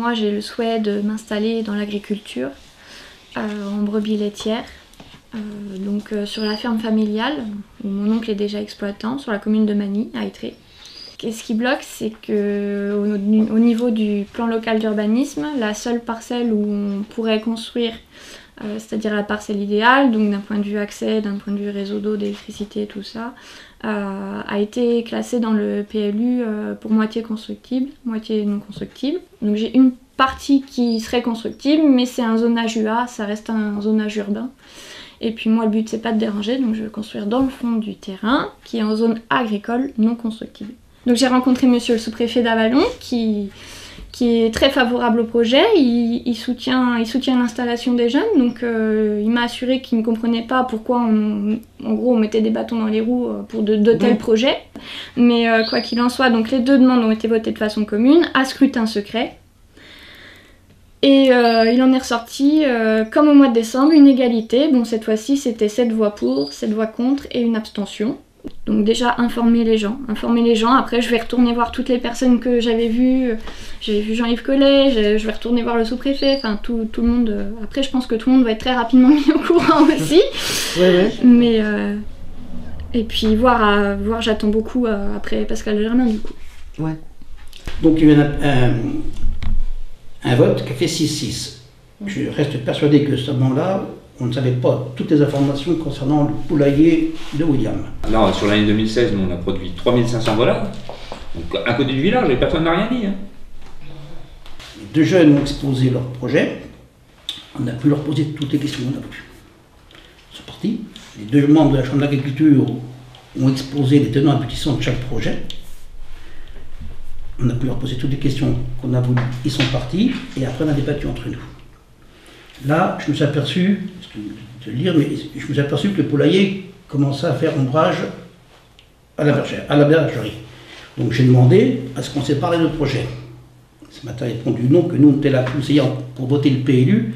moi j'ai le souhait de m'installer dans l'agriculture, en brebis laitière, sur la ferme familiale, où mon oncle est déjà exploitant, sur la commune de Magny, à Ytré. Et ce qui bloque, c'est qu'au niveau du plan local d'urbanisme, la seule parcelle où on pourrait construire, c'est-à-dire la parcelle idéale, donc d'un point de vue accès, d'un point de vue réseau d'eau, d'électricité, tout ça, a été classée dans le PLU pour moitié constructible, moitié non constructible. Donc j'ai une partie qui serait constructible, mais c'est un zonage UA, ça reste un zonage urbain. Et puis moi le but c'est pas de déranger, donc je vais construire dans le fond du terrain, qui est en zone agricole non constructible. Donc j'ai rencontré monsieur le sous-préfet d'Avallon qui est très favorable au projet, il soutient l'installation des jeunes, donc il m'a assuré qu'il ne comprenait pas pourquoi on mettait des bâtons dans les roues pour de tels projets. Mais quoi qu'il en soit, donc les deux demandes ont été votées de façon commune, à scrutin secret. Et il en est ressorti, comme au mois de décembre, une égalité. Bon, cette fois-ci c'était 7 voix pour, 7 voix contre et une abstention. Donc déjà informer les gens. Après je vais retourner voir toutes les personnes que j'avais vues. J'avais vu Jean-Yves Collet, je vais retourner voir le sous-préfet, enfin tout le monde. Après je pense que tout le monde va être très rapidement mis au courant aussi. Ouais. Mais et puis voir j'attends beaucoup après Pascal Germain du coup. Ouais. Donc il y a un vote qui a fait 6-6. Je reste persuadé que ce moment-là, on ne savait pas toutes les informations concernant le poulailler de William. Alors, sur l'année 2016, nous, on a produit 3500 volailles. Donc, à côté du village, et personne n'a rien dit. Hein. Les deux jeunes ont exposé leur projet. On a pu leur poser toutes les questions qu'on a voulu. Ils sont partis. Les deux membres de la Chambre d'agriculture ont exposé les tenants et aboutissants de chaque projet. On a pu leur poser toutes les questions qu'on a voulu. Ils sont partis et après on a débattu entre nous. Là, je me suis aperçu, je me suis aperçu que le poulailler commençait à faire ombrage à la bergerie. Donc j'ai demandé à ce qu'on sépare les deux projets. Ce matin, il a répondu non, que nous on était là pour voter le PLU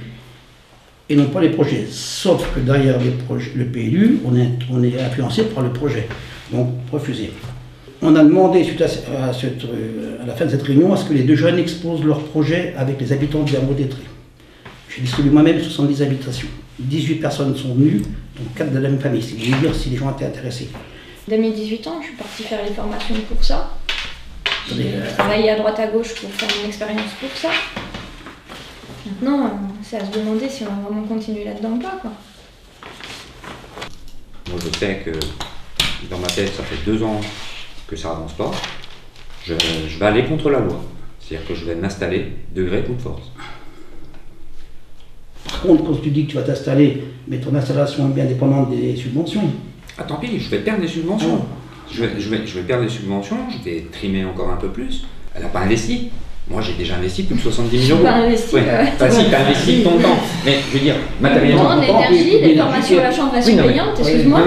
et non pas les projets. Sauf que derrière le PLU, on est influencé par le projet. Donc refusé. On a demandé, suite à la fin de cette réunion, à ce que les deux jeunes exposent leur projet avec les habitants du hameau d'Ytré. J'ai distribué moi-même 70 habitations. 18 personnes sont venues, donc 4 de la même famille. C'est dire si les gens étaient intéressés. Dès mes 18 ans, je suis partie faire les formations pour ça. J'ai travaillé à droite à gauche pour faire une expérience pour ça. Maintenant, c'est à se demander si on va vraiment continuer là-dedans ou pas, quoi. Moi, je sais que dans ma tête, ça fait 2 ans que ça avance pas. Je vais aller contre la loi. C'est-à-dire que je vais m'installer de gré ou de force. Par contre, quand tu dis que tu vas t'installer, mais ton installation est bien dépendante des subventions. Ah tant pis, je vais perdre des subventions. Je vais perdre des subventions, je vais trimer encore un peu plus. Elle n'a pas investi. Moi j'ai déjà investi plus de 70 000 euros. Pas investi. Enfin si, tu as investi ton temps. Mais je veux dire, matériellement. En énergie, les formations à la chambre sont payantes, excuse-moi.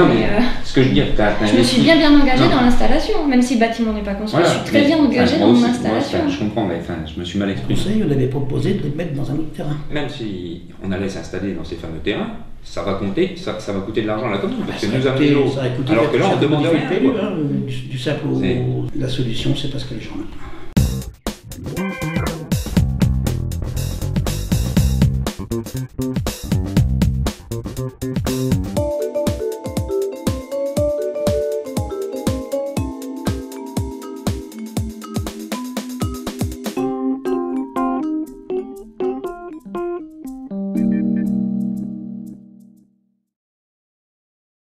Ce que je veux dire, je me suis bien engagée dans l'installation, même si le bâtiment n'est pas construit, je suis très bien engagée dans mon installation. Je comprends, mais je me suis mal exprimé. On avait proposé de les mettre dans un autre terrain. Même si on allait s'installer dans ces fameux terrains, ça va compter, ça va coûter de l'argent à la commune, parce que nous avons l'eau. Alors que là, on demande rien. Du simple, la solution, c'est parce que les gens...